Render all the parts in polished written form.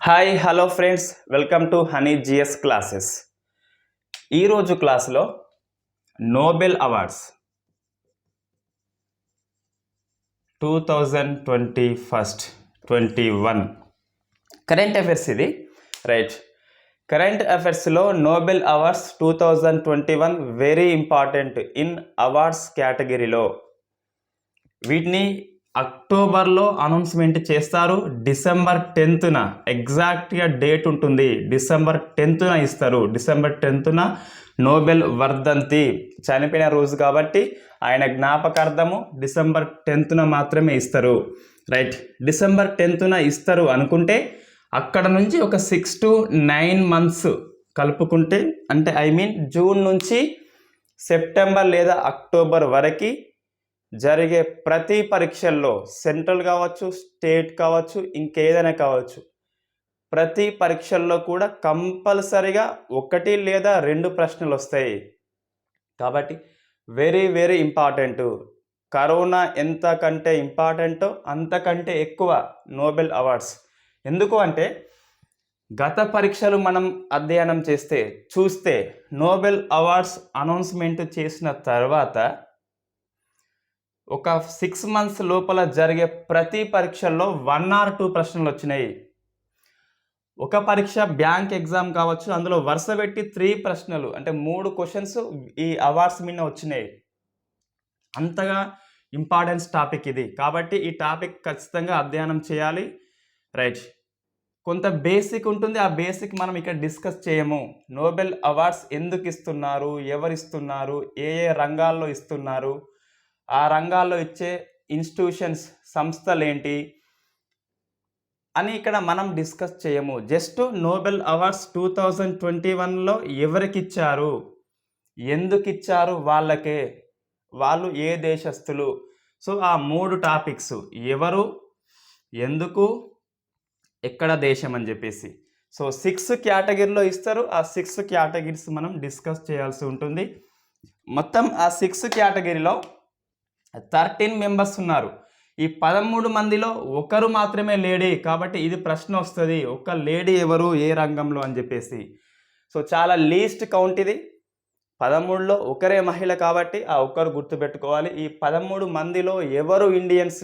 Hi hello friends, welcome to honey GS classes. ఈరోజు క్లాస్లో Nobel awards 2021 current affairs ఇది right. Current అఫైర్స్లో Nobel awards 2021 very important in awards కేటగిరీలో. వీటిని అక్టోబర్లో అనౌన్స్మెంట్ చేస్తారు. డిసెంబర్ 10న ఎగ్జాక్ట్గా డేట్ ఉంటుంది. డిసెంబర్ 10న ఇస్తారు. డిసెంబర్ 10న నోబెల్ వర్ధంతి, చనిపోయిన రోజు కాబట్టి ఆయన జ్ఞాపకార్థము డిసెంబర్ 10న మాత్రమే ఇస్తారు. రైట్, డిసెంబర్ 10న ఇస్తారు అనుకుంటే అక్కడ నుంచి ఒక 6 to 9 months కలుపుకుంటే, అంటే జూన్ నుంచి సెప్టెంబర్ లేదా అక్టోబర్ వరకు జరిగే ప్రతి పరీక్షల్లో, సెంట్రల్ కావచ్చు, స్టేట్ కావచ్చు, ఇంకేదైనా కావచ్చు, ప్రతి పరీక్షల్లో కూడా కంపల్సరిగా 1 లేదా 2 ప్రశ్నలు వస్తాయి. కాబట్టి వెరీ వెరీ ఇంపార్టెంట్. కరోనా ఎంతకంటే ఇంపార్టెంటో అంతకంటే ఎక్కువ నోబెల్ అవార్డ్స్. ఎందుకు అంటే గత పరీక్షలు మనం అధ్యయనం చూస్తే నోబెల్ అవార్డ్స్ అనౌన్స్మెంట్ చేసిన తర్వాత ఒక 6 months లోపల జరిగే ప్రతి పరీక్షల్లో 1 or 2 ప్రశ్నలు వచ్చినాయి. ఒక పరీక్ష బ్యాంక్ ఎగ్జామ్ కావచ్చు, అందులో వరుస పెట్టి 3 ప్రశ్నలు, అంటే 3 క్వశ్చన్స్ ఈ అవార్డ్స్ మీద వచ్చినాయి. అంతగా ఇంపార్టెన్స్ టాపిక్ ఇది. కాబట్టి ఈ టాపిక్ ఖచ్చితంగా అధ్యయనం చేయాలి. రైట్, కొంత బేసిక్ ఉంటుంది. ఆ బేసిక్ మనం ఇక్కడ డిస్కస్ చేయము. నోబెల్ అవార్డ్స్ ఎందుకు ఇస్తున్నారు, ఎవరు ఇస్తున్నారు, ఏ రంగాల్లో ఇస్తున్నారు, ఆ రంగాల్లో ఇచ్చే ఇన్స్టిట్యూషన్స్, సంస్థలేంటి అని ఇక్కడ మనం డిస్కస్ చేయము. జస్ట్ నోబెల్ అవార్డ్స్ 2021లో ఎవరికి ఇచ్చారు, ఎందుకు ఇచ్చారు, వాళ్ళు ఏ దేశస్థులు. సో ఆ 3 టాపిక్స్, ఎవరు, ఎందుకు, ఎక్కడ దేశం అని చెప్పేసి. సో 6 కేటగిరీలో ఇస్తారు. ఆ 6 కేటగిరీస్ మనం డిస్కస్ చేయాల్సి ఉంటుంది. మొత్తం ఆ 6 కేటగిరీలో 13 మెంబర్స్ ఉన్నారు. ఈ 13 మందిలో ఒకరు మాత్రమే లేడీ. కాబట్టి ఇది ప్రశ్న వస్తుంది, ఒక లేడీ ఎవరు, ఏ రంగంలో అని చెప్పేసి. సో చాలా లీస్ట్ కౌంట్ ఇది. 13లో ఒకరే మహిళ కాబట్టి ఆ ఒక్కరు గుర్తుపెట్టుకోవాలి. ఈ 13 మందిలో ఎవరు ఇండియన్స్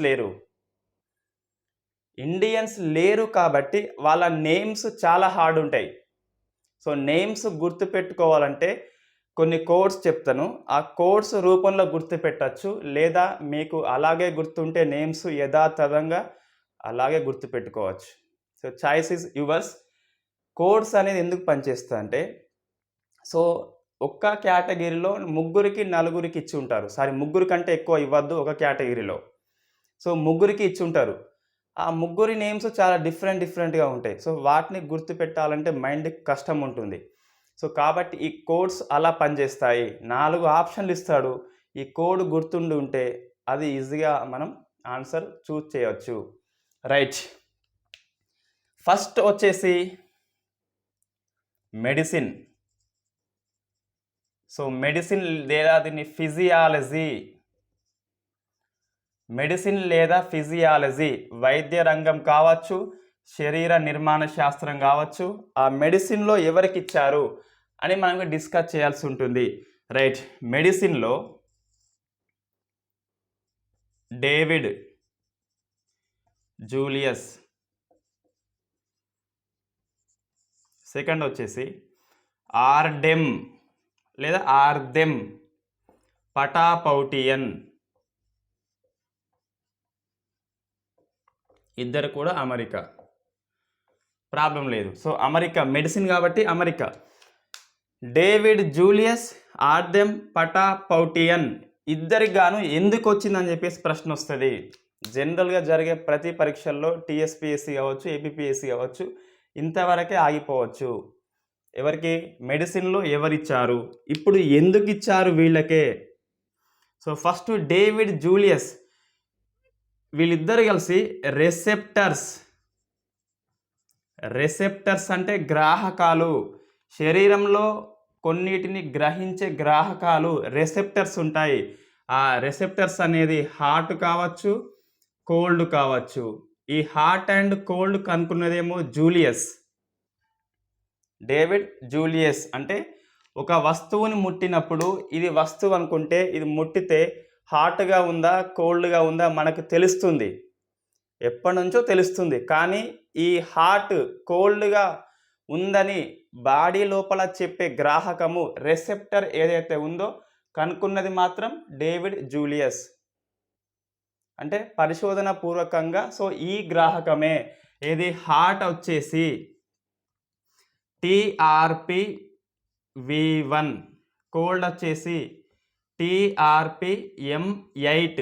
లేరు కాబట్టి వాళ్ళ నేమ్స్ చాలా హార్డ్ ఉంటాయి. సో నేమ్స్ గుర్తుపెట్టుకోవాలంటే కొన్ని కోడ్స్ చెప్తాను. ఆ కోడ్స్ రూపంలో గుర్తుపెట్టచ్చు, లేదా మీకు అలాగే గుర్తుంటే నేమ్స్ యథాతథంగా అలాగే గుర్తుపెట్టుకోవచ్చు. So choice is yours. Codes అనేది ఎందుకు పనిచేస్తా అంటే, సో ఒక్క కేటగిరీలో 3కి 4కి ఇచ్చి ఉంటారు. ముగ్గురి కంటే ఎక్కువ ఇవ్వద్దు ఒక కేటగిరీలో. సో 3కి ఇచ్చి ఉంటారు. ఆ 3 నేమ్స్ చాలా డిఫరెంట్గా ఉంటాయి. సో వాటిని గుర్తుపెట్టాలంటే మైండ్కి కష్టం ఉంటుంది. సో కాబట్టి ఈ కోడ్స్ అలా పనిచేస్తాయి. 4 ఆప్షన్లు ఇస్తాడు. ఈ కోడ్ గుర్తుండి ఉంటే అది ఈజీగా మనం ఆన్సర్ చూస్ చేయవచ్చు. రైట్, ఫస్ట్ వచ్చేసి మెడిసిన్. సో మెడిసిన్ లేదా దీన్ని ఫిజియాలజీ, వైద్య రంగం కావచ్చు, శరీర నిర్మాణ శాస్త్రం కావచ్చు, ఆ మెడిసిన్లో ఎవరికి ఇచ్చారు అని మనం డిస్కస్ చేయాల్సి ఉంటుంది. రైట్, మెడిసిన్లో డేవిడ్ జూలియస్, సెకండ్ వచ్చేసి ఆర్డెమ్ లేదా ఆర్దెమ్ పటాపౌటియన్, ఇద్దరు కూడా అమెరికా, ప్రాబ్లం లేదు. సో అమెరికా మెడిసిన్ కాబట్టి అమెరికా. డేవిడ్ జూలియస్, ఆర్దెమ్ పటాపౌటియన్ ఇద్దరికి గాను ఎందుకు వచ్చిందని చెప్పేసి ప్రశ్న వస్తుంది. జనరల్గా జరిగే ప్రతి పరీక్షల్లో టీఎస్పీఎస్సీ కావచ్చు, ఏపీపీఎస్సీ కావచ్చు, ఇంతవరకే ఆగిపోవచ్చు. ఎవరికి? మెడిసిన్లో ఎవరిచ్చారు, ఇప్పుడు ఎందుకు ఇచ్చారు వీళ్ళకే. సో ఫస్ట్ డేవిడ్ జూలియస్, వీళ్ళిద్దరు కలిసి రెసెప్టర్స్ అంటే గ్రాహకాలు, శరీరంలో కొన్నిటిని గ్రహించే గ్రాహకాలు రెసెప్టర్స్ ఉంటాయి. ఆ రెసెప్టర్స్ అనేది హాట్ కావచ్చు, కోల్డ్ కావచ్చు, ఈ హాట్ అండ్ కోల్డ్ కనుక్కున్నదేమో జూలియస్. డేవిడ్ జూలియస్ అంటే ఒక వస్తువుని ముట్టినప్పుడు ఇది వస్తువు అనుకుంటే ఇది ముట్టితే హాట్గా ఉందా కోల్డ్గా ఉందా మనకు తెలుస్తుంది, ఎప్పటి నుంచో తెలుస్తుంది. కానీ ఈ హాట్ కోల్డ్గా ఉందని బాడీ లోపల చెప్పే గ్రాహకము రెసెప్టర్ ఏదైతే ఉందో కనుక్కున్నది మాత్రం డేవిడ్ జూలియస్. అంటే పరిశోధన పూర్వకంగా సో ఈ గ్రాహకమే ఏది హార్ట్ వచ్చేసి TRPV1, కోల్డ్ వచ్చేసి TRPM8.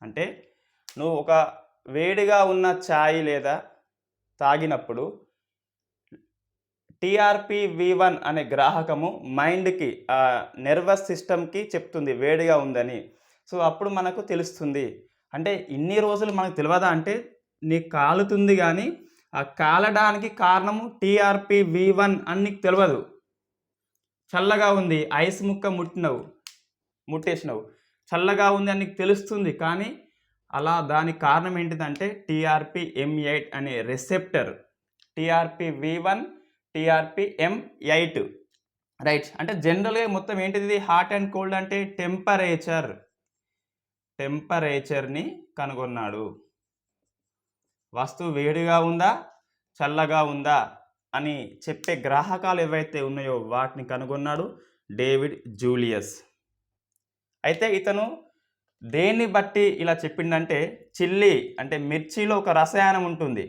అంటే నువ్వు ఒక వేడిగా ఉన్న ఛాయ్ లేదా తాగినప్పుడు TRPV1 అనే గ్రాహకము మైండ్కి నర్వస్ సిస్టమ్కి చెప్తుంది వేడిగా ఉందని. సో అప్పుడు మనకు తెలుస్తుంది. అంటే ఇన్ని రోజులు మనకు తెలియదా అంటే నీకు కాలుతుంది కానీ ఆ కాలడానికి కారణము TRPV1 అని నీకు తెలియదు. చల్లగా ఉంది, ఐస్ ముక్క ముట్టేసినావు, చల్లగా ఉంది అని నీకు తెలుస్తుంది. కానీ అలా దానికి కారణం ఏంటిదంటే TRPM8 అనే రెసెప్టర్. TRPV1 TRPM8 right. అంటే జనరల్గా మొత్తం ఏంటిది హాట్ అండ్ కోల్డ్ అంటే టెంపరేచర్ని కనుగొన్నాడు. వస్తువు వేడిగా ఉందా చల్లగా ఉందా అని చెప్పే గ్రాహకాలు ఏవైతే ఉన్నాయో వాటిని కనుగొన్నాడు డేవిడ్ జూలియస్. అయితే ఇతను దేన్ని బట్టి ఇలా చెప్పిండంటే చిల్లీ అంటే మిర్చిలో ఒక రసాయనం ఉంటుంది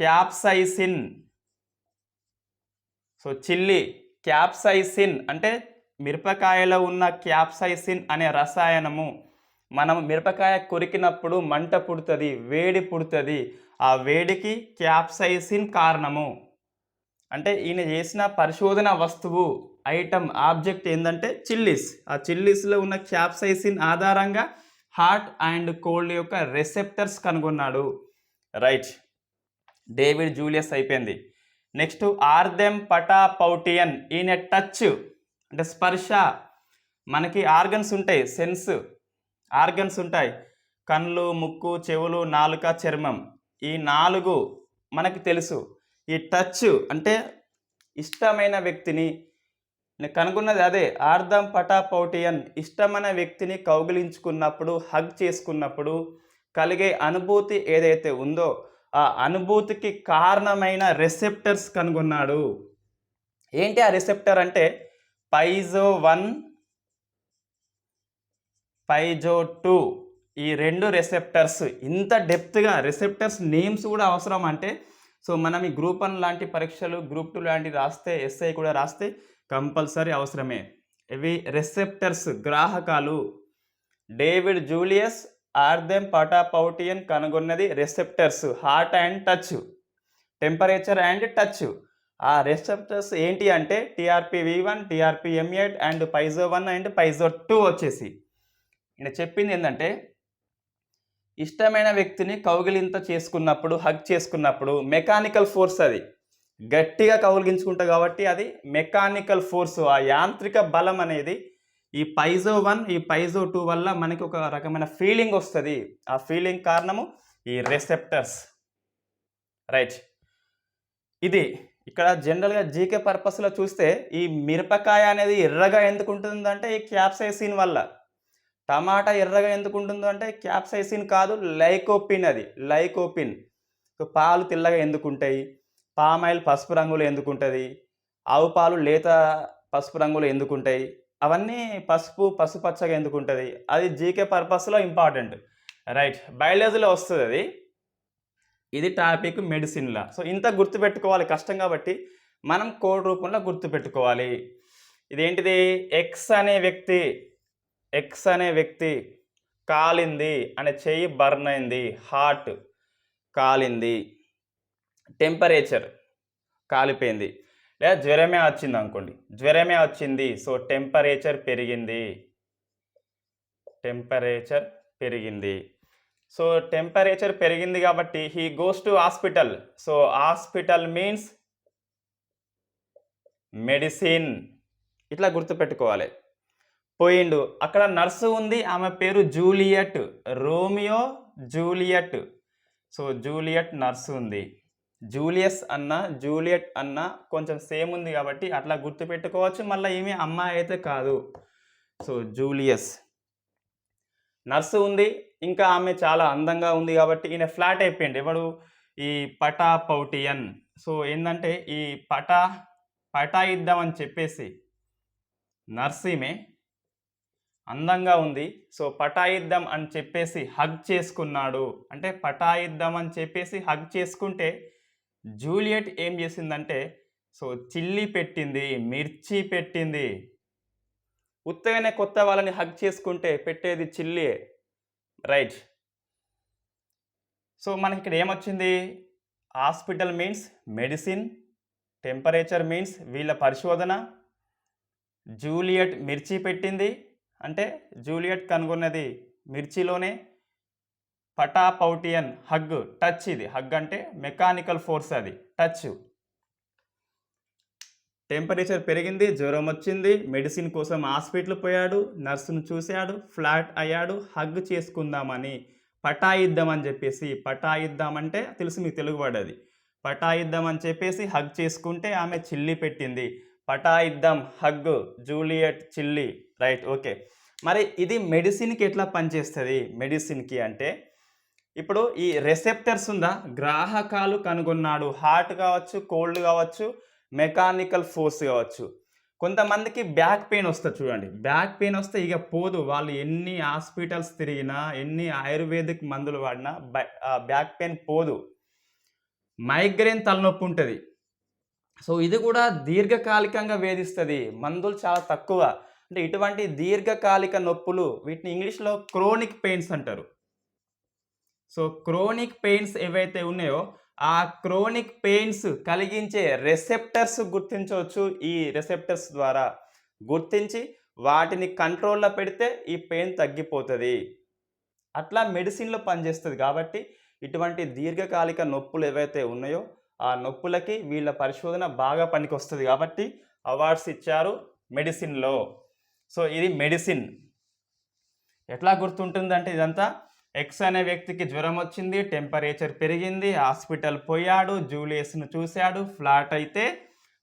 క్యాప్సైసిన్. సో చిల్లీ క్యాప్సైసిన్ అంటే మిరపకాయలో ఉన్న క్యాప్సైసిన్ అనే రసాయనము మనం మిరపకాయ కొరికినప్పుడు మంట పుడుతుంది, వేడి పుడుతుంది. ఆ వేడికి క్యాప్సైసిన్ కారణము. అంటే ఈయన చేసిన పరిశోధన వస్తువు ఐటమ్ ఆబ్జెక్ట్ ఏంటంటే చిల్లీస్. ఆ చిల్లీస్లో ఉన్న క్యాప్సైసిన్ ఆధారంగా హాట్ అండ్ కోల్డ్ యొక్క రెసెప్టర్స్ కనుగొన్నాడు. రైట్, డేవిడ్ జూలియస్ అయిపోయింది. నెక్స్ట్ ఆర్దెమ్ పటాపౌటియన్. ఈయన టచ్ అంటే స్పర్శ. మనకి ఆర్గన్స్ ఉంటాయి, సెన్స్ ఆర్గన్స్ ఉంటాయి, కళ్ళు, ముక్కు, చెవులు, నాలుక, చర్మం. ఈ 4 మనకి తెలుసు. ఈ టచ్ అంటే ఇష్టమైన వ్యక్తిని కనుగొన్నది అదే ఆర్దమ్ పటాపౌటియన్. ఇష్టమైన వ్యక్తిని కౌగిలించుకున్నప్పుడు హగ్ చేసుకున్నప్పుడు కలిగే అనుభూతి ఏదైతే ఉందో ఆ అనుభూతికి కారణమైన రెసెప్టర్స్ కనుగొన్నాడు. ఏంటి ఆ రెసెప్టర్ అంటే పైజో1 పైజో2. ఈ 2 రెసెప్టర్స్. ఇంత డెప్త్గా రెసెప్టర్స్ నేమ్స్ కూడా అవసరం అంటే సో మనం ఈ గ్రూప్ 1 లాంటి పరీక్షలు, గ్రూప్ 2 లాంటివి రాస్తే, ఎస్ఐ కూడా రాస్తే కంపల్సరీ అవసరమే. ఇవి రెసెప్టర్స్ గ్రాహకాలు. డేవిడ్ జూలియస్ ఆర్దెమ్ పటాపౌటియన్ కనుగొన్నది receptors, heart and touch, temperature and touch. ఆ రెసెప్టర్స్ ఏంటి అంటే TRPV1 TRPM8 అండ్ పైజో1 అండ్ పైజో2 వచ్చేసి. నేను చెప్పింది ఏంటంటే ఇష్టమైన వ్యక్తిని కౌగిలింత చేసుకున్నప్పుడు, హగ్ చేసుకున్నప్పుడు మెకానికల్ ఫోర్స్, అది గట్టిగా కౌగిలించుకుంటా కాబట్టి అది మెకానికల్ ఫోర్స్, ఆ యాంత్రిక బలం అనేది ఈ పైజో1 ఈ పైజో2 వల్ల మనకి ఒక రకమైన ఫీలింగ్ వస్తుంది. ఆ ఫీలింగ్ కారణము ఈ రెసెప్టర్స్. రైట్, ఇది ఇక్కడ జనరల్గా జీకే పర్పస్లో చూస్తే ఈ మిరపకాయ అనేది ఎర్రగా ఎందుకు ఉంటుందంటే ఈ క్యాప్సైసిన్ వల్ల. టమాటా ఎర్రగా ఎందుకు ఉంటుందో అంటే క్యాప్సైసిన్ కాదు, లైకోపిన్. అది లైకోపిన్. సో పాలు తెల్లగా ఎందుకు ఉంటాయి, పామాయిల్ పసుపు రంగులో ఎందుకు ఉంటుంది, ఆవు పాలు లేత పసుపు రంగులో ఎందుకు ఉంటాయి, అవన్నీ పసుపచ్చగా ఎందుకు ఉంటుంది, అది జీకే పర్పస్లో ఇంపార్టెంట్. రైట్, బయాలజీలో వస్తుంది అది. ఇది టాపిక్ మెడిసిన్లా. సో ఇంత గుర్తుపెట్టుకోవాలి, కష్టం కాబట్టి మనం కోడ్ రూపంలో గుర్తుపెట్టుకోవాలి. ఇదేంటిది ఎక్స్ అనే వ్యక్తి కాలింది అనే చెయ్యి బర్న్ అయింది, హాట్ కాలింది, టెంపరేచర్ కాలిపోయింది. లేదా జ్వరమే వచ్చింది అనుకోండి, జ్వరమే వచ్చింది సో టెంపరేచర్ పెరిగింది. సో టెంపరేచర్ పెరిగింది కాబట్టి he goes to hospital. So hospital means medicine. ఇట్లా గుర్తుపెట్టుకోవాలి. పోయిండు, అక్కడ నర్సు ఉంది, ఆమె పేరు Juliet, Romeo Juliet. So Juliet nurse ఉంది. జూలియస్ అన్న, జూలియట్ అన్న కొంచెం సేమ్ ఉంది కాబట్టి అట్లా గుర్తుపెట్టుకోవచ్చు. మళ్ళీ ఈమె అమ్మాయి అయితే కాదు. So Julius. నర్సు ఉంది, ఇంకా ఆమె చాలా అందంగా ఉంది కాబట్టి ఈయన ఫ్లాట్ అయిపోయింది. ఎవడు? ఈ పటాపౌటియన్. సో ఏంటంటే ఈ పటాయిద్దామని చెప్పేసి నర్సు ఈమె అందంగా ఉంది. సో పటాయిద్దాం అని చెప్పేసి హగ్ చేసుకున్నాడు. అంటే పటాయిద్దాం అని చెప్పేసి హగ్ చేసుకుంటే జూలియట్ ఏం చేసిందంటే సో చిల్లీ పెట్టింది, మిర్చి పెట్టింది. ఉత్తగానే కొత్త వాళ్ళని హగ్ చేసుకుంటే పెట్టేది చిల్లీ, రైట్? సో మనకి ఇక్కడ ఏమొచ్చింది? Hospital means medicine, temperature means వీళ్ళ పరిశోధన, జూలియట్ మిర్చి పెట్టింది అంటే జూలియట్ కనుగొన్నది మిర్చిలోనే, పటాపౌటియన్ హగ్ టచ్. ఇది హగ్ అంటే మెకానికల్ ఫోర్స్, అది టచ్. టెంపరేచర్ పెరిగింది, జ్వరం వచ్చింది, మెడిసిన్ కోసం హాస్పిటల్ పోయాడు, నర్సును చూశాడు, ఫ్లాట్ అయ్యాడు, హగ్ చేసుకుందామని పటాయిద్దాం అని చెప్పేసి, పటాయిద్దాం అంటే తెలుసు మీకు తెలుగు వర్డ్ అది, పటాయిద్దాం అని చెప్పేసి హగ్ చేసుకుంటే ఆమె చిల్లీ పెట్టింది. పటాయిద్దాం hug, Juliet chilli, right? Okay. మరి ఇది మెడిసిన్కి ఎట్లా పనిచేస్తుంది? మెడిసిన్కి అంటే ఇప్పుడు ఈ రెసెప్టర్స్ ఉందా, గ్రాహకాలు కనుగొన్నాడు. హార్ట్ కావచ్చు, కోల్డ్ కావచ్చు, మెకానికల్ ఫోర్స్ కావచ్చు. కొంతమందికి బ్యాక్ పెయిన్ వస్తుంది చూడండి. బ్యాక్ పెయిన్ వస్తే ఇక పోదు, వాళ్ళు ఎన్ని హాస్పిటల్స్ తిరిగినా, ఎన్ని ఆయుర్వేదిక్ మందులు వాడినా బ్యాక్ పెయిన్ పోదు. మైగ్రేన్ తలనొప్పి ఉంటుంది. సో ఇది కూడా దీర్ఘకాలికంగా వేధిస్తుంది, మందులు చాలా తక్కువ. అంటే ఇటువంటి దీర్ఘకాలిక నొప్పులు వీటిని ఇంగ్లీష్లో క్రోనిక్ పెయిన్స్ అంటారు. సో క్రోనిక్ పెయిన్స్ ఏవైతే ఉన్నాయో ఆ క్రోనిక్ పెయిన్స్ కలిగించే రెసెప్టర్స్ గుర్తించవచ్చు. ఈ రెసెప్టర్స్ ద్వారా గుర్తించి వాటిని కంట్రోల్లో పెడితే ఈ పెయిన్ తగ్గిపోతుంది. అట్లా మెడిసిన్లో పనిచేస్తుంది. కాబట్టి ఇటువంటి దీర్ఘకాలిక నొప్పులు ఏవైతే ఉన్నాయో ఆ నొప్పులకి వీళ్ళ పరిశోధన బాగా పనికొస్తుంది కాబట్టి అవార్డ్స్ ఇచ్చారు మెడిసిన్లో. సో ఇది మెడిసిన్. ఎట్లా గుర్తుంటుందంటే ఇదంతా ఎక్స్ అనే వ్యక్తికి జ్వరం వచ్చింది, టెంపరేచర్ పెరిగింది, హాస్పిటల్ పోయాడు, జూలియస్ను చూశాడు, ఫ్లాట్ అయితే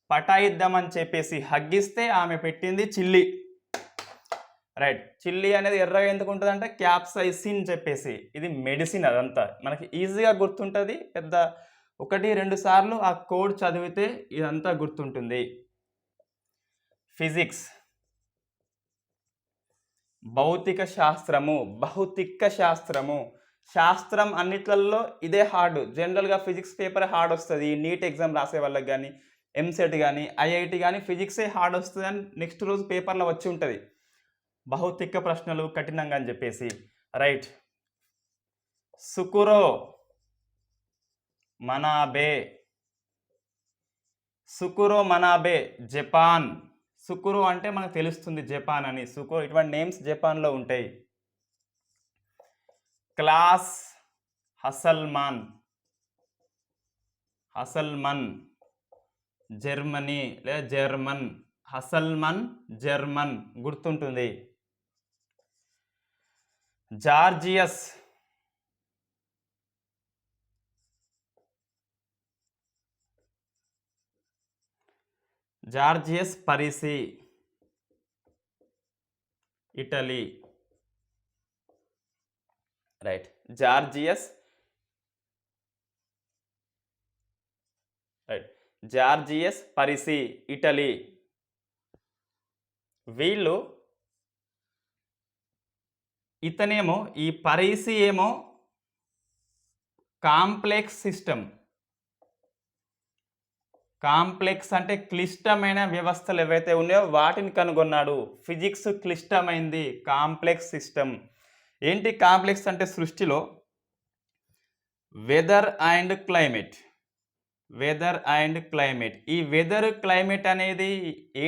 పటాయిద్దామని చెప్పేసి హగ్గిస్తే ఆమె పెట్టింది చిల్లీ, రైట్? చిల్లీ అనేది ఎర్రగా ఎందుకు ఉంటుంది అంటే క్యాప్సైసిన్ చెప్పేసి, ఇది మెడిసిన్. అదంతా మనకి ఈజీగా గుర్తుంటుంది. పెద్ద 1-2 సార్లు ఆ కోడ్ చదివితే ఇదంతా గుర్తుంటుంది. ఫిజిక్స్, భౌతిక శాస్త్రము, భౌతిక శాస్త్రము. శాస్త్రం అన్నిట్లలో ఇదే హార్డ్. జనరల్గా ఫిజిక్స్ పేపర్ హార్డ్ వస్తుంది. నీట్ ఎగ్జామ్ రాసే వాళ్ళకి కానీ, ఎంసెట్ కానీ, ఐఐటి కానీ ఫిజిక్సే హార్డ్ వస్తుంది అని నెక్స్ట్ రోజు పేపర్లో వచ్చి ఉంటుంది, భౌతిక ప్రశ్నలు కఠినంగా అని చెప్పేసి, రైట్? సుకురో మనాబే, సుకురో మనాబే జపాన్. సుకురో అంటే మనకు తెలుస్తుంది జపాన్ అని. సుకురో ఇటువంటి నేమ్స్ జపాన్లో ఉంటాయి. క్లాస్ హసల్మాన్, హసల్మన్ జర్మనీ లేదా జర్మన్, హసల్మన్ జర్మన్ గుర్తుంటుంది. Giorgius, Giorgius Parisi, Italy, right? Giorgius, right? Giorgius Parisi, Italy. వీళ్ళు, ఇతనేమో ఈ పరిసి ఏమో కాంప్లెక్స్ సిస్టమ్. కాంప్లెక్స్ అంటే క్లిష్టమైన వ్యవస్థలు ఏవైతే ఉన్నాయో వాటిని కనుగొన్నాడు. ఫిజిక్స్ క్లిష్టమైంది, కాంప్లెక్స్ సిస్టమ్. ఏంటి కాంప్లెక్స్ అంటే? సృష్టిలో weather and climate, weather and climate. ఈ వెదర్ క్లైమేట్ అనేది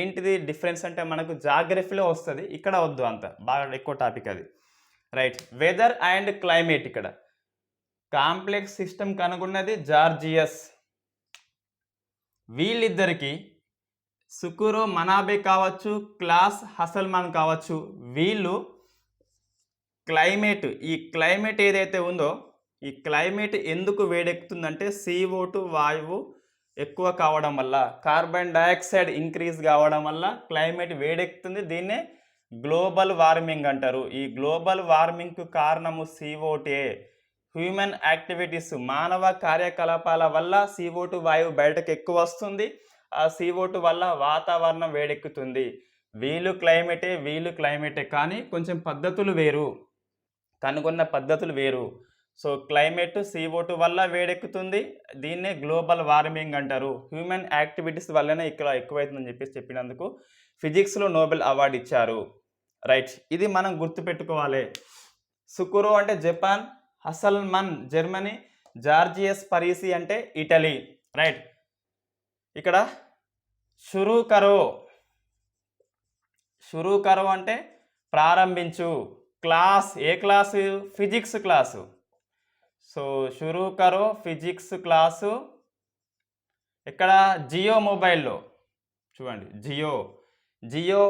ఏంటిది డిఫరెన్స్ అంటే మనకు జాగ్రఫీలో వస్తుంది, ఇక్కడ వద్దు, అంత బాగా ఎక్కువ టాపిక్ అది, రైట్? Weather and climate. ఇక్కడ కాంప్లెక్స్ సిస్టమ్ కనుగొన్నది జార్జియస్. వీళ్ళిద్దరికి సుకురో మనాబే కావచ్చు, క్లాస్ హసల్మాన్ కావచ్చు, వీళ్ళు క్లైమేట్, ఈ క్లైమేట్ ఏదైతే ఉందో ఈ క్లైమేట్ ఎందుకు వేడెక్కుతుందంటే CO2 వాయువు ఎక్కువ కావడం వల్ల, కార్బన్ డయాక్సైడ్ ఇంక్రీజ్ కావడం వల్ల క్లైమేట్ వేడెక్కుతుంది. దీన్నే గ్లోబల్ వార్మింగ్ అంటారు. ఈ గ్లోబల్ వార్మింగ్కు కారణము CO2 హ్యూమన్ యాక్టివిటీస్, మానవ కార్యకలాపాల వల్ల CO2 వాయువు బయటకు ఎక్కువ వస్తుంది. ఆ CO2 వల్ల వాతావరణం వేడెక్కుతుంది. వీళ్ళు క్లైమేటే కానీ కొంచెం పద్ధతులు వేరు, కనుగొన్న పద్ధతులు వేరు. సో క్లైమేట్ CO2 వల్ల వేడెక్కుతుంది. దీన్నే గ్లోబల్ వార్మింగ్ అంటారు. హ్యూమన్ యాక్టివిటీస్ వల్లనే ఇక్కడ ఎక్కువైతుందని చెప్పినందుకు ఫిజిక్స్లో నోబెల్ అవార్డు ఇచ్చారు. రైట్, ఇది మనం గుర్తుపెట్టుకోవాలి. సుకురో అంటే జపాన్, హసల్మన్ జర్మనీ, జార్జియస్ పరీసి అంటే ఇటలీ. రైట్, ఇక్కడ షురూ కరో అంటే ప్రారంభించు. క్లాస్, ఏ క్లాసు? Physics class. సో షురూ కరో ఫిజిక్స్ క్లాసు ఇక్కడ జియో మొబైల్లో చూడండి, జియో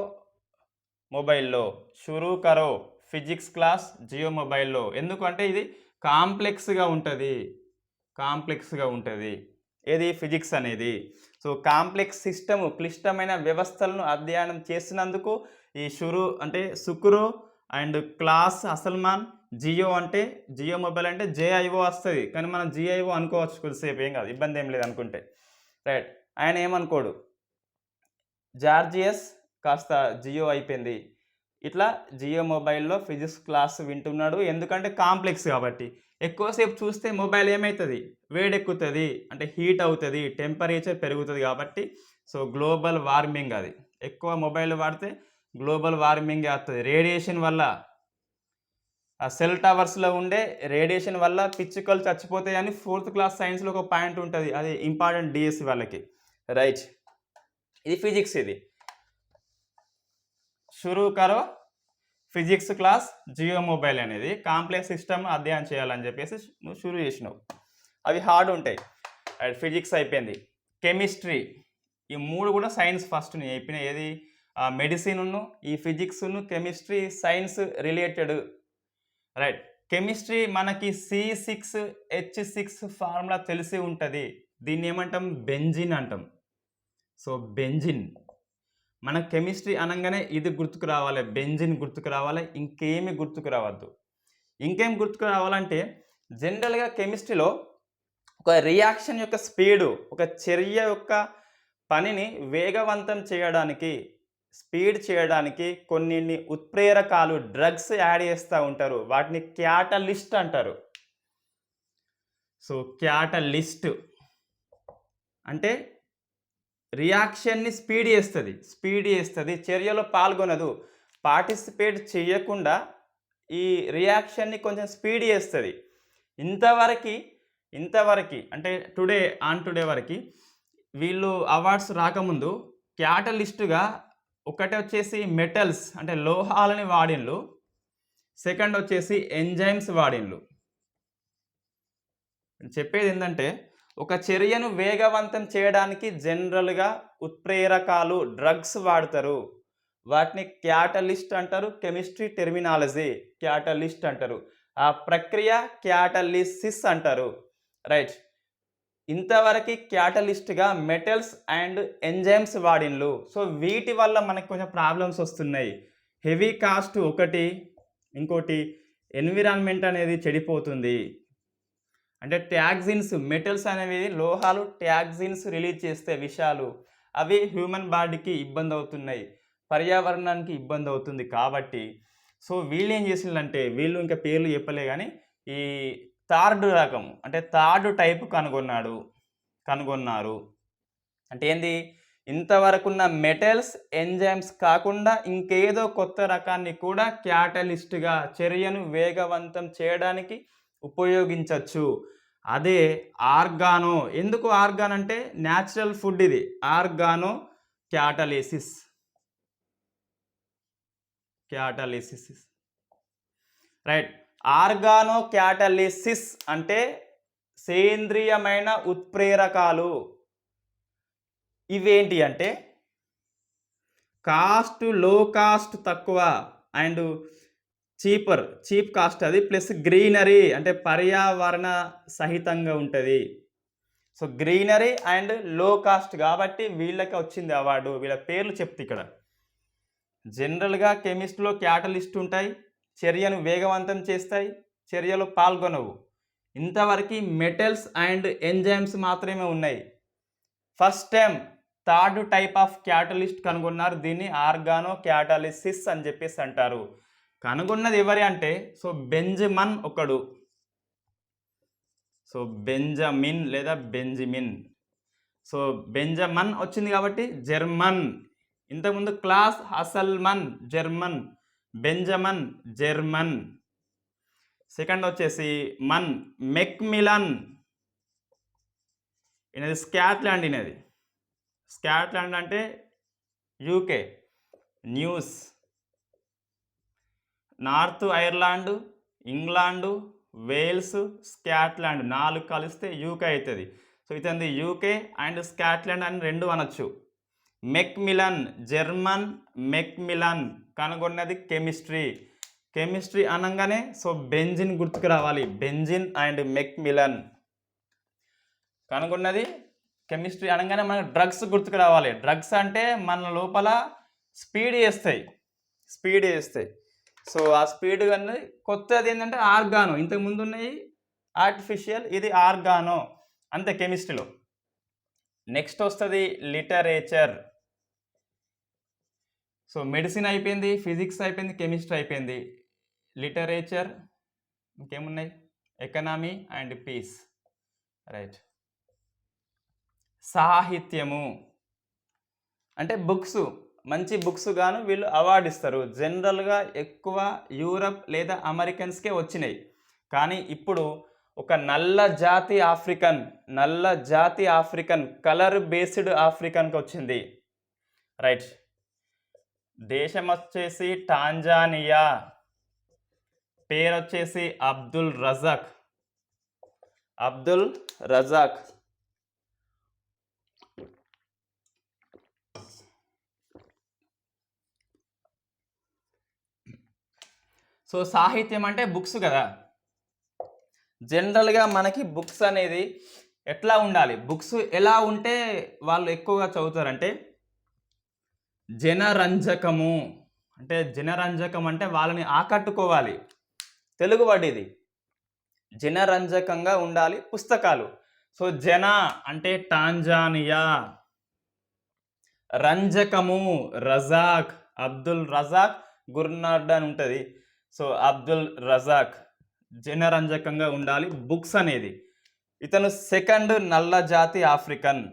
మొబైల్లో షురూ కరో ఫిజిక్స్ క్లాస్ జియో మొబైల్లో. ఎందుకంటే ఇది కాంప్లెక్స్గా ఉంటుంది ఏది? ఫిజిక్స్ అనేది. సో కాంప్లెక్స్ సిస్టము, క్లిష్టమైన వ్యవస్థలను అధ్యయనం చేసినందుకు ఈ సుకురో అండ్ క్లాస్ హసల్మాన్, జియో మొబైల్ అంటే JIO వస్తుంది, కానీ మనం GIO అనుకోవచ్చు కొద్దిసేపు, ఏం కాదు, ఇబ్బంది ఏం లేదు అనుకుంటే. రైట్, ఆయన ఏమనుకోడు, జార్జియస్ కాస్త జియో అయిపోయింది. ఇట్లా జియో మొబైల్లో ఫిజిక్స్ క్లాస్ వింటున్నాడు. ఎందుకంటే కాంప్లెక్స్ కాబట్టి. ఎక్కువసేపు చూస్తే మొబైల్ ఏమవుతుంది? వేడెక్కుతుంది, అంటే హీట్ అవుతుంది, టెంపరేచర్ పెరుగుతుంది కాబట్టి. సో గ్లోబల్ వార్మింగ్, అది ఎక్కువ మొబైల్ వాడితే గ్లోబల్ వార్మింగ్ వస్తుంది. రేడియేషన్ వల్ల, ఆ సెల్ టవర్స్లో ఉండే రేడియేషన్ వల్ల పిచ్చుకలు చచ్చిపోతాయి అని 4th క్లాస్ సైన్స్లో ఒక పాయింట్ ఉంటుంది. అది ఇంపార్టెంట్ DSC వాళ్ళకి. రైట్, ఇది ఫిజిక్స్. ఇది షురూ కరో ఫిజిక్స్ క్లాస్ జియో మొబైల్ అనేది కాంప్లెక్స్ సిస్టమ్ అధ్యయనం చేయాలని చెప్పేసి నువ్వు షురూ చేసినావు. అవి హార్డ్ ఉంటాయి. ఫిజిక్స్ అయిపోయింది. కెమిస్ట్రీ, ఈ 3 కూడా సైన్స్ ఫస్ట్ నేను చెప్పిన. ఏది? మెడిసిన్, ఈ physics, chemistry science related. Right, chemistry మనకి C6H6 ఫార్ములా తెలిసి ఉంటుంది. దీన్ని ఏమంటాం? బెంజిన్ అంటాం. సో బెంజిన్, మన కెమిస్ట్రీ అనగానే ఇది గుర్తుకు రావాలి, బెంజిన్ గుర్తుకు రావాలి, ఇంకేమి గుర్తుకు రావద్దు. ఇంకేం గుర్తుకు రావాలంటే, జనరల్గా కెమిస్ట్రీలో ఒక రియాక్షన్ యొక్క స్పీడు, ఒక చర్య యొక్క పనిని వేగవంతం చేయడానికి, స్పీడ్ చేయడానికి కొన్ని ఉత్ప్రేరకాలు, డ్రగ్స్ యాడ్ చేస్తూ ఉంటారు. వాటిని క్యాటలిస్ట్ అంటారు. సో క్యాటలిస్ట్ అంటే రియాక్షన్ని స్పీడ్ చేస్తుంది, చర్యలో పాల్గొనదు, పార్టిసిపేట్ చేయకుండా ఈ రియాక్షన్ని కొంచెం స్పీడ్ చేస్తుంది. ఇంతవరకు అంటే టుడే వరకు వీళ్ళు అవార్డ్స్ రాకముందు క్యాటలిస్టుగా ఒకటి వచ్చేసి మెటల్స్ అంటే లోహాలని వాడిన్లు, సెకండ్ వచ్చేసి ఎంజైమ్స్ వాడిన్లు. చెప్పేది ఏంటంటే, ఒక చర్యను వేగవంతం చేయడానికి జనరల్గా ఉత్ప్రేరకాలు, డ్రగ్స్ వాడతారు. వాటిని క్యాటలిస్ట్ అంటారు. కెమిస్ట్రీ టెర్మినాలజీ క్యాటలిస్ట్ అంటారు. ఆ ప్రక్రియ క్యాటలిసిస్ అంటారు. రైట్, ఇంతవరకు క్యాటలిస్ట్గా మెటల్స్ అండ్ ఎంజైమ్స్ వాడిన్లు. సో వీటి వల్ల మనకు కొంచెం ప్రాబ్లమ్స్ వస్తున్నాయి. హెవీ కాస్ట్ ఒకటి, ఇంకోటి ఎన్విరాన్మెంట్ అనేది చెడిపోతుంది. అంటే ట్యాక్సిన్స్, మెటల్స్ అనేవి లోహాలు ట్యాక్సిన్స్ రిలీజ్ చేస్తే విషాలు, అవి హ్యూమన్ బాడీకి ఇబ్బంది అవుతున్నాయి, పర్యావరణానికి ఇబ్బంది అవుతుంది. కాబట్టి సో వీళ్ళు ఏం చేసిందంటే, వీళ్ళు ఇంకా పేర్లు చెప్పలే కానీ ఈ థర్డ్ రకం అంటే థర్డ్ టైప్ కనుగొన్నారు. అంటే ఏంది? ఇంతవరకున్న మెటల్స్, ఎంజైమ్స్ కాకుండా ఇంకేదో కొత్త రకాన్ని కూడా క్యాటలిస్ట్గా చర్యను వేగవంతం చేయడానికి ఉపయోగించవచ్చు. అదే ఆర్గానో. ఎందుకు ఆర్గాన్ అంటే న్యాచురల్ ఫుడ్, ఇది organo catalysis. Right, organo catalysis అంటే సేంద్రియమైన ఉత్ప్రేరకాలు. ఇవేంటి అంటే లో కాస్ట్ తక్కువ అండ్ చీప్ కాస్ట్ అది, ప్లస్ గ్రీనరీ అంటే పర్యావరణ సహితంగా ఉంటుంది. సో గ్రీనరీ అండ్ లో కాస్ట్ కాబట్టి వీళ్ళకి వచ్చింది అవార్డు. వీళ్ళ పేర్లు చెప్తే ఇక్కడ జనరల్గా కెమిస్ట్రీలో క్యాటలిస్ట్ ఉంటాయి, చర్యను వేగవంతం చేస్తాయి, చర్యలో పాల్గొనవు. ఇంతవరకు మెటల్స్ అండ్ ఎంజైమ్స్ మాత్రమే ఉన్నాయి. First time third type of catalyst కనుగొన్నారు. దీన్ని ఆర్గానో క్యాటలిసిస్ అని చెప్పేసి అంటారు. కనుగొన్నది ఎవరి అంటే సో బెంజమన్ ఒకడు. సో బెంజమిన్ లేదా బెంజమిన్. సో బెంజమన్ వచ్చింది కాబట్టి జర్మన్. ఇంతకుముందు Klaus Hasselmann German, Benjamin German. Second వచ్చేసి మన్ మెక్మిలన్. ఈయనది స్కాట్లాండ్. ఈయనది స్కాట్లాండ్ అంటే యూకే. న్యూస్ north Ireland, England, Wales, Scotland 4 కలిస్తే యూకే అవుతుంది. సో ఇతనిది యూకే అండ్ స్కాట్లాండ్ అని 2 అనొచ్చు. మెక్మిలన్ జర్మన్, మెక్మిలన్ కనుగొన్నది కెమిస్ట్రీ అనగానే సో బెంజిన్ గుర్తుకు రావాలి. బెంజిన్ అండ్ మెక్మిలన్ కనుగొన్నది కెమిస్ట్రీ అనగానే మనకు డ్రగ్స్ గుర్తుకు రావాలి. డ్రగ్స్ అంటే మన లోపల స్పీడ్ చేస్తాయి. సో ఆ స్పీడ్ అనేది కొత్తది ఏంటంటే ఆర్గానో. ఇంతకుముందు ఉన్నాయి ఆర్టిఫిషియల్, ఇది ఆర్గానో అంతే కెమిస్ట్రీలో. నెక్స్ట్ వస్తుంది లిటరేచర్. సో మెడిసిన్ అయిపోయింది, ఫిజిక్స్ అయిపోయింది, కెమిస్ట్రీ అయిపోయింది. లిటరేచర్ ఇంకేమున్నాయి? Economy and peace. రైట్. సాహిత్యము అంటే బుక్స్, మంచి బుక్స్ గాను వీళ్ళు అవార్డు ఇస్తారు. జనరల్గా ఎక్కువ యూరప్ లేదా అమెరికన్స్కే వచ్చినాయి. కానీ ఇప్పుడు ఒక నల్ల జాతి ఆఫ్రికన్ కలర్ బేస్డ్ ఆఫ్రికన్కి వచ్చింది. రైట్. దేశం వచ్చేసి టాంజానియా. పేరు వచ్చేసి అబ్దుల్ రజాక్. సో సాహిత్యం అంటే బుక్స్ కదా. జనరల్గా మనకి బుక్స్ అనేది ఎట్లా ఉండాలి, బుక్స్ ఎలా ఉంటే వాళ్ళు ఎక్కువగా చదువుతారంటే జనరంజకము. అంటే జనరంజకం అంటే వాళ్ళని ఆకట్టుకోవాలి. తెలుగు వర్డ్ ఇది. జనరంజకంగా ఉండాలి పుస్తకాలు. సో జన అంటే టాంజానియా, రంజకము రజాక్, అబ్దుల్ రజాక్ గుర్నార్డ్ అని ఉంటుంది. సో అబ్దుల్ రజాక్ జనరంజకంగా ఉండాలి బుక్స్ అనేది. ఇతను సెకండ్ నల్ల జాతి ఆఫ్రికన్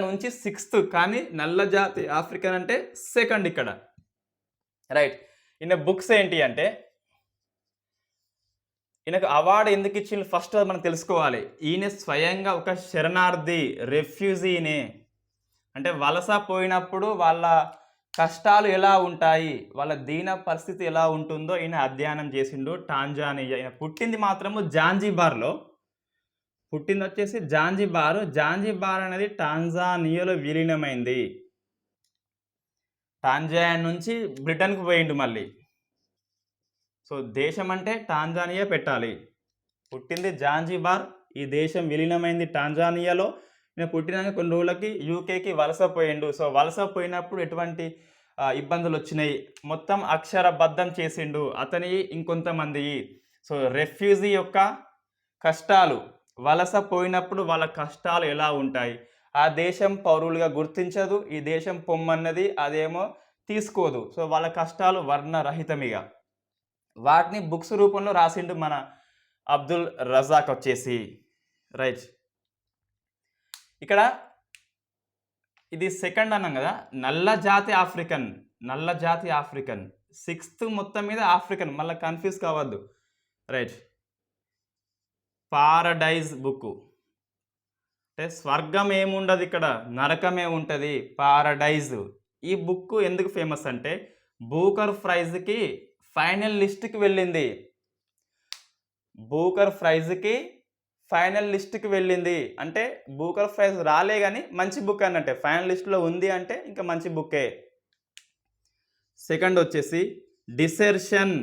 నుంచి 6th, కానీ నల్ల జాతి ఆఫ్రికన్ అంటే సెకండ్ ఇక్కడ. రైట్. ఈయన బుక్స్ ఏంటి అంటే ఈయనకు అవార్డు ఎందుకు ఇచ్చింది ఫస్ట్ మనం తెలుసుకోవాలి. ఈయన స్వయంగా ఒక శరణార్థి, రెఫ్యూజీనే. అంటే వలస పోయినప్పుడు వాళ్ళ కష్టాలు ఎలా ఉంటాయి, వాళ్ళ దీన పరిస్థితి ఎలా ఉంటుందో ఈయన అధ్యయనం చేసిండు. టాంజానియా. ఈయన పుట్టింది మాత్రము జాంజిబార్లో. పుట్టింది వచ్చేసి జాంజిబార్ అనేది టాంజానియాలో విలీనమైంది. టాంజానియా నుంచి బ్రిటన్కు పోయిండు మళ్ళీ. సో దేశం అంటే టాంజానియా పెట్టాలి. పుట్టింది జాంజిబార్, ఈ దేశం విలీనమైంది టాంజానియాలో. నేను పుట్టినాక కొన్ని రోజులకి యూకేకి వలస పోయిండు. సో వలస పోయినప్పుడు ఎటువంటి ఇబ్బందులు వచ్చినాయి మొత్తం అక్షరబద్ధం చేసిండు అతని ఇంకొంతమంది. సో రెఫ్యూజీ యొక్క కష్టాలు, వలస పోయినప్పుడు వాళ్ళ కష్టాలు ఎలా ఉంటాయి, ఆ దేశం పౌరులుగా గుర్తించదు, ఈ దేశం పొమ్మన్నది అదేమో తీసుకోదు. సో వాళ్ళ కష్టాలు వర్ణరహితమిగా వాటిని బుక్స్ రూపంలో రాసిండు మన అబ్దుల్ రజాక్ వచ్చేసి. రైట్. ఇక్కడ ఇది సెకండ్ అన్నాం కదా, నల్ల జాతి ఆఫ్రికన్ 6th మొత్తం మీద ఆఫ్రికన్, మళ్ళీ కన్ఫ్యూజ్ కావద్దు. రైట్. పారడైజ్ బుక్ అంటే స్వర్గం ఏముండదు ఇక్కడ, నరకమే ఉంటుంది. పారడైజ్. ఈ బుక్ ఎందుకు ఫేమస్ అంటే బూకర్ ప్రైజ్కి ఫైనల్ లిస్ట్కి వెళ్ళింది. అంటే బూకర్ ప్రైజ్ రాలే కానీ మంచి బుక్ అన్నట్టే. ఫైనల్ లిస్ట్లో ఉంది అంటే ఇంకా మంచి బుక్కే. సెకండ్ వచ్చేసి డిసెర్షన్.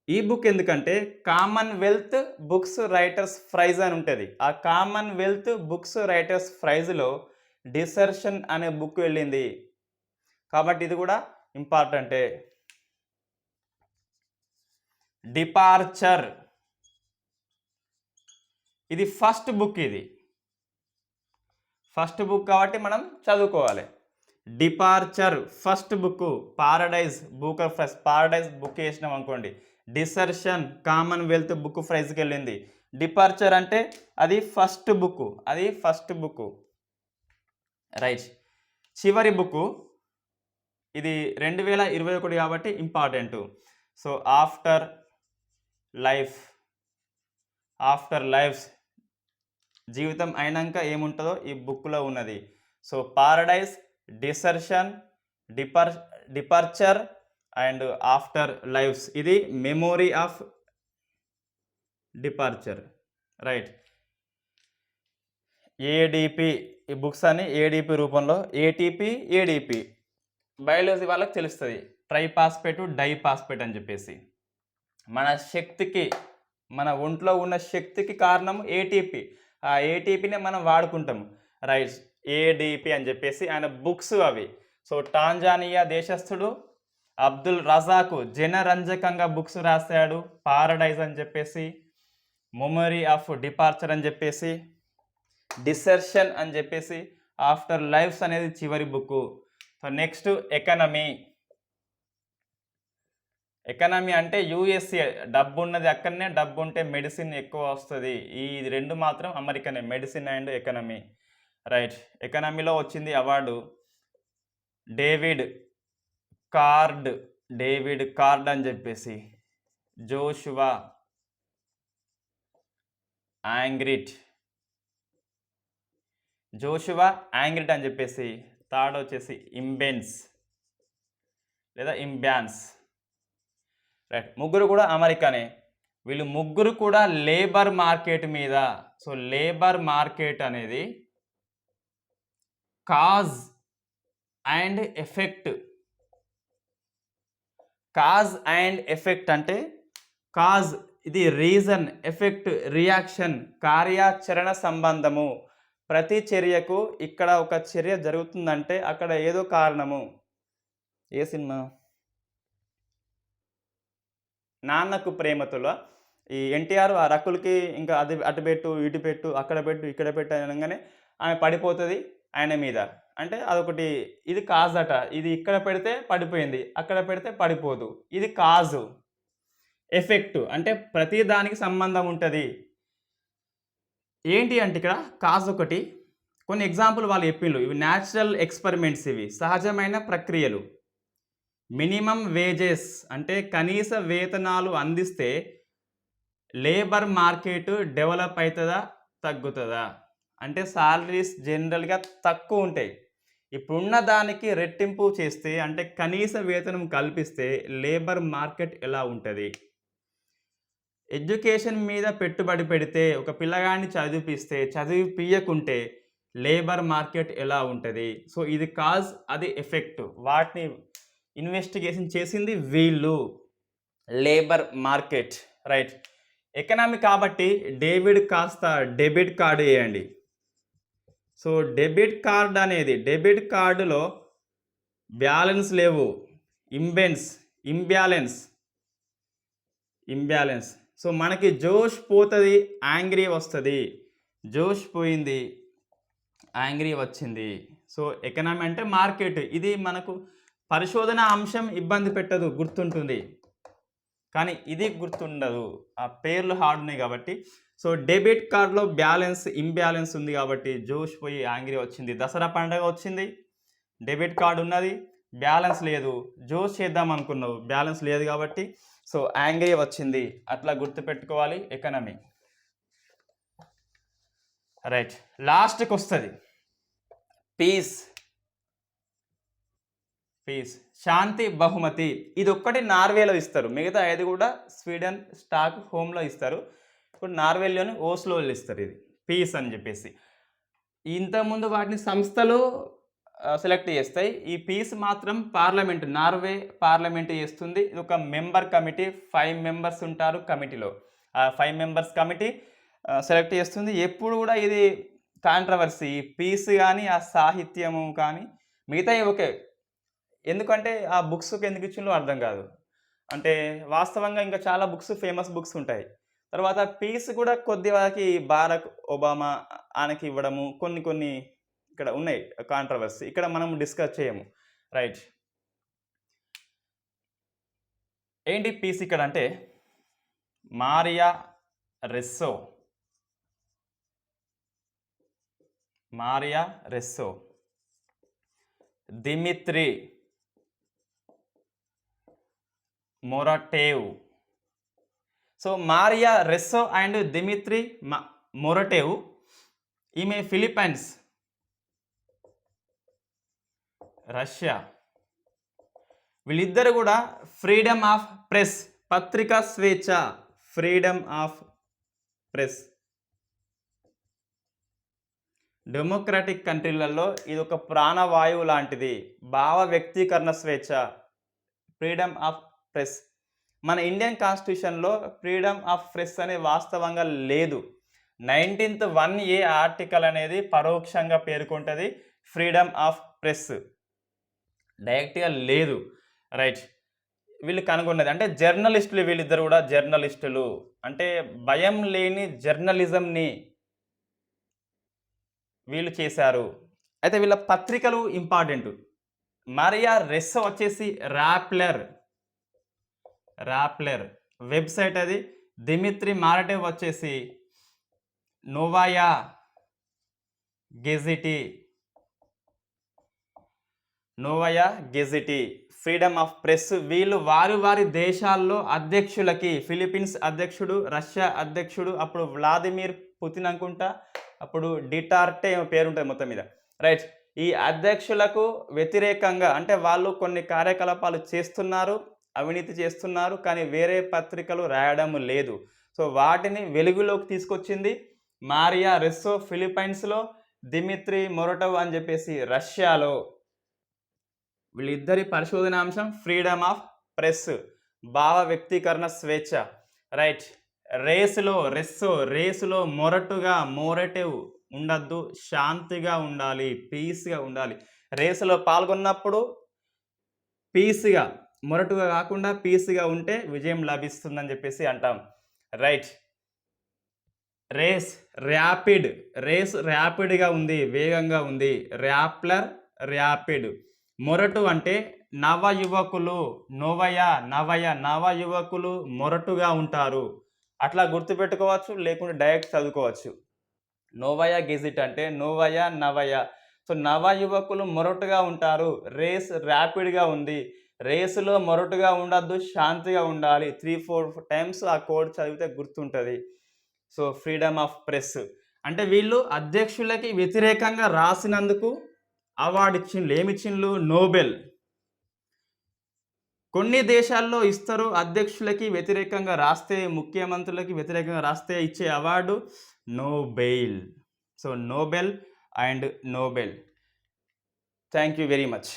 ఈ బుక్ ఎందుకంటే కామన్వెల్త్ బుక్స్ రైటర్స్ ప్రైజ్ అని ఉంటుంది. ఆ కామన్వెల్త్ బుక్స్ రైటర్స్ ప్రైజ్లో డిసెర్షన్ అనే బుక్ వెళ్ళింది కాబట్టి ఇది కూడా ఇంపార్టెంటే. డిపార్చర్, ఇది ఫస్ట్ బుక్, ఇది ఫస్ట్ బుక్ కాబట్టి మనం చదువుకోవాలి. Departure first book. Paradise Booker prize, paradise book వేసినాం అనుకోండి. డిసెర్షన్ కామన్వెల్త్ బుక్ ప్రైజ్కి వెళ్ళింది. డిపార్చర్ అంటే అది ఫస్ట్ బుక్, అది ఫస్ట్ బుక్. రైట్. చివరి బుక్ ఇది 2021 కాబట్టి important. So after life, after life జీవితం అయినాక ఏముంటుందో ఈ బుక్లో ఉన్నది. So paradise, desertion, departure and after lives, ఇది memory of departure. Right. ADP, ఈ బుక్స్ అన్ని ఏడిపి రూపంలో, ఏటీపీ ఏడిపి బయాలజీ వాళ్ళకి తెలుస్తుంది. ట్రైపాస్పేట్ డైపాస్పేట్ అని చెప్పేసి. మన శక్తికి, మన ఒంట్లో ఉన్న శక్తికి కారణం ఏటీపీ. ఆ ఏటీపీనే మనం వాడుకుంటాము. రైట్. ఏడిపి అని చెప్పేసి ఆయన బుక్స్ అవి. సో టాంజానియా దేశస్థుడు అబ్దుల్ రజాకు జనరంజకంగా బుక్స్ రాశాడు. పారడైజ్ అని చెప్పేసి, మెమరీ ఆఫ్ డిపార్చర్ అని చెప్పేసి, డిసెర్షన్ అని చెప్పేసి, ఆఫ్టర్ లైఫ్స్ అనేది చివరి book. So next economy. Economy అంటే యూఎస్ఏ, డబ్బు ఉన్నది అక్కడనే, డబ్బు ఉంటే మెడిసిన్ ఎక్కువ వస్తుంది. ఈ రెండు మాత్రం అమెరికనే, మెడిసిన్ అండ్ ఎకనమీ. రైట్. ఎకనమీలో వచ్చింది అవార్డు డేవిడ్ కార్డ్ అని చెప్పేసి, జోషువా యాంగ్రిట్ అని చెప్పేసి. థర్డ్ వచ్చేసి ఇంబెన్స్ లేదా ఇంబ్యాన్స్. రైట్. ముగ్గురు కూడా అమెరికానే. వీళ్ళు ముగ్గురు కూడా లేబర్ మార్కెట్ మీద. సో లేబర్ మార్కెట్ అనేది cause and effect. Cause and effect అంటే కాజ్ ఇది రీజన్, ఎఫెక్ట్ రియాక్షన్, కార్యాచరణ సంబంధము. ప్రతి చర్యకు ఇక్కడ ఒక చర్య జరుగుతుందంటే అక్కడ ఏదో కారణము. ఏ సినిమా? నాన్నకు ప్రేమతోలో ఈ ఎన్టీఆర్ ఆ రకులకి ఇంకా అది అటు పెట్టు ఇటు పెట్టు అక్కడ పెట్టు ఇక్కడ పెట్టు అనగానే ఆమె పడిపోతుంది ఆయన మీద. అంటే అదొకటి, ఇది కాజ్ అట. ఇది ఇక్కడ పెడితే పడిపోయింది, అక్కడ పెడితే పడిపోదు. ఇది కాజు. ఎఫెక్ట్ అంటే ప్రతి దానికి సంబంధం ఉంటుంది. ఏంటి అంటే ఇక్కడ కాజ్ ఒకటి. కొన్ని ఎగ్జాంపుల్ వాళ్ళు చెప్పిండ్రు. ఇవి న్యాచురల్ ఎక్స్పెరిమెంట్స్, ఇవి సహజమైన ప్రక్రియలు. మినిమం వేజెస్ అంటే కనీస వేతనాలు అందిస్తే లేబర్ మార్కెట్ డెవలప్ అవుతుందా తగ్గుతుందా అంటే సాలరీస్ జనరల్గా తక్కువ ఉంటాయి. ఇప్పుడున్న దానికి రెట్టింపు చేస్తే అంటే కనీస వేతనం కల్పిస్తే లేబర్ మార్కెట్ ఎలా ఉంటుంది? ఎడ్యుకేషన్ మీద పెట్టుబడి పెడితే, ఒక పిల్లగాడిని చదివిపిస్తే, చదివిపియకుంటే లేబర్ మార్కెట్ ఎలా ఉంటుంది? సో ఇది కాజ్, అది ఎఫెక్ట్. వాటిని ఇన్వెస్టిగేషన్ చేసింది వీళ్ళు, లేబర్ మార్కెట్. రైట్. ఎకనామీ కాబట్టి డేవిడ్ కాస్త డెబిట్ కార్డు వేయండి. సో డెబిట్ కార్డ్ అనేది, డెబిట్ కార్డులో బ్యాలెన్స్ లేవు, ఇంబ్యాలెన్స్. సో మనకి జోష్ పోతుంది, యాంగ్రీ వస్తుంది. జోష్ పోయింది, యాంగ్రీ వచ్చింది. సో ఎకనామీ అంటే మార్కెట్. ఇది మనకు పరిశోధన అంశం ఇబ్బంది పెట్టదు, గుర్తుంటుంది. కానీ ఇది గుర్తుండదు, ఆ పేర్లు హార్డ్ ఉన్నాయి కాబట్టి. సో డెబిట్ కార్డులో బ్యాలెన్స్ ఇంబ్యాలెన్స్ ఉంది కాబట్టి జోష్ పోయి యాంగ్రీ వచ్చింది. దసరా పండుగ వచ్చింది, డెబిట్ కార్డు ఉన్నది, బ్యాలెన్స్ లేదు. జోష్ చేద్దాం అనుకున్నావు, బ్యాలెన్స్ లేదు కాబట్టి సో యాంగ్రీ వచ్చింది. అట్లా గుర్తుపెట్టుకోవాలి ఎకనమీ. రైట్. లాస్ట్కి వస్తుంది పీస్. శాంతి బహుమతి. ఇది ఒక్కటి నార్వేలో ఇస్తారు, మిగతా 5 కూడా స్వీడన్ స్టాక్ హోమ్లో ఇస్తారు. ఇప్పుడు నార్వేలోని ఓస్లో ఇస్తారు ఇది పీస్ అని చెప్పేసి. ఇంతకుముందు వాటిని సంస్థలు సెలెక్ట్ చేస్తాయి. ఈ పీస్ మాత్రం పార్లమెంట్, నార్వే పార్లమెంట్ చేస్తుంది. ఇది ఒక మెంబర్ కమిటీ, 5 మెంబర్స్ ఉంటారు కమిటీలో. ఆ 5 మెంబర్స్ కమిటీ సెలెక్ట్ చేస్తుంది. ఎప్పుడు కూడా ఇది కాంట్రవర్సీ. ఈ పీస్ గానీ, ఆ సాహిత్యము కానీ మిగతాయి ఓకే. ఎందుకంటే ఆ బుక్స్‌కి ఎందుకు ఇచ్చిండ్రో అర్థం కాదు. అంటే వాస్తవంగా ఇంకా చాలా బుక్స్, ఫేమస్ బుక్స్ ఉంటాయి. తర్వాత పీస్ కూడా కొద్ది వరకి బారక్ ఒబామా ఆయనకి ఇవ్వడము కొన్ని కొన్ని ఇక్కడ ఉన్నాయి కాంట్రవర్సీ. ఇక్కడ మనం డిస్కస్ చేయము. రైట్. ఏంటి పీస్ ఇక్కడ అంటే Maria Ressa. Maria Ressa, Dmitry Muratov. So Maria Ressa and Dmitry Muratov, ఈమె ఫిలిప్పైన్స్, రష్యా. వీళ్ళిద్దరు కూడా ఫ్రీడమ్ ఆఫ్ ప్రెస్, పత్రికా స్వేచ్ఛ, ఫ్రీడమ్ ఆఫ్ ప్రెస్. డెమోక్రాటిక్ కంట్రీలలో ఇది ఒక ప్రాణవాయువు లాంటిది. భావ వ్యక్తీకరణ స్వేచ్ఛ, ఫ్రీడమ్ ఆఫ్ ప్రెస్. మన ఇండియన్ కాన్స్టిట్యూషన్లో ఫ్రీడమ్ ఆఫ్ ప్రెస్ అనేది వాస్తవంగా లేదు. 19th 1A ఆర్టికల్ అనేది పరోక్షంగా పేర్కొంటుంది ఫ్రీడమ్ ఆఫ్ ప్రెస్, డైరెక్ట్గా లేదు. రైట్. వీళ్ళు కనుగొన్నది అంటే జర్నలిస్టులు, వీళ్ళిద్దరు కూడా జర్నలిస్టులు. అంటే భయం లేని జర్నలిజంని వీళ్ళు చేశారు. అయితే వీళ్ళ పత్రికలు ఇంపార్టెంట్. మారియా రెస్సో వచ్చేసి రాప్లెర్ వెబ్సైట్ అది. దిమిత్రి మొరటేవ్ వచ్చేసి నోవాయా గెజిటీ, ఫ్రీడమ్ ఆఫ్ ప్రెస్. వీళ్ళు వారి దేశాల్లో అధ్యక్షులకి, ఫిలిప్పీన్స్ అధ్యక్షుడు, రష్యా అధ్యక్షుడు, అప్పుడు వ్లాదిమిర్ పుతిన్ అనుకుంటా, అప్పుడు డిటార్టే పేరుంటుంది మొత్తం మీద. రైట్. ఈ అధ్యక్షులకు వ్యతిరేకంగా అంటే వాళ్ళు కొన్ని కార్యకలాపాలు చేస్తున్నారు, అవినీతి చేస్తున్నారు, కానీ వేరే పత్రికలు రాయడం లేదు. సో వాటిని వెలుగులోకి తీసుకొచ్చింది మారియా రెస్సో ఫిలిప్పైన్స్లో, దిమిత్రి మొరటోవ్ అని చెప్పేసి రష్యాలో. వీళ్ళిద్దరి పరిశోధనాంశం ఫ్రీడమ్ ఆఫ్ ప్రెస్, భావ వ్యక్తీకరణ స్వేచ్ఛ. రైట్. రేసులో మొరటేవ్ ఉండద్దు, శాంతిగా ఉండాలి, పీస్గా ఉండాలి. రేసులో పాల్గొన్నప్పుడు పీస్గా, మొరటుగా కాకుండా పీస్గా ఉంటే విజయం లభిస్తుందని చెప్పేసి అంటాం. రైట్. రేస్ ర్యాపిడ్గా ఉంది, వేగంగా ఉంది. ర్యాపిడ్. మొరటు అంటే నవ యువకులు మొరటుగా ఉంటారు. అట్లా గుర్తుపెట్టుకోవచ్చు, లేకుంటే డైరెక్ట్ చదువుకోవచ్చు. నోవాయా గెజిట్ అంటే నవయ. సో నవ యువకులు మొరటుగా ఉంటారు. రేస్ ర్యాపిడ్గా ఉంది. రేసులో మొరటుగా ఉండద్దు, శాంతిగా ఉండాలి. 3-4 టైమ్స్ ఆ కోడ్ చదివితే గుర్తుంటుంది. సో ఫ్రీడమ్ ఆఫ్ ప్రెస్ అంటే వీళ్ళు అధ్యక్షులకి వ్యతిరేకంగా రాసినందుకు అవార్డు ఇచ్చిండ్రు. ఏమిచ్చిండ్రు? నోబెల్. కొన్ని దేశాల్లో ఇస్తారు అధ్యక్షులకి వ్యతిరేకంగా రాస్తే, ముఖ్యమంత్రులకి వ్యతిరేకంగా రాస్తే ఇచ్చే award Nobel. So Nobel and Nobel. Thank you very much.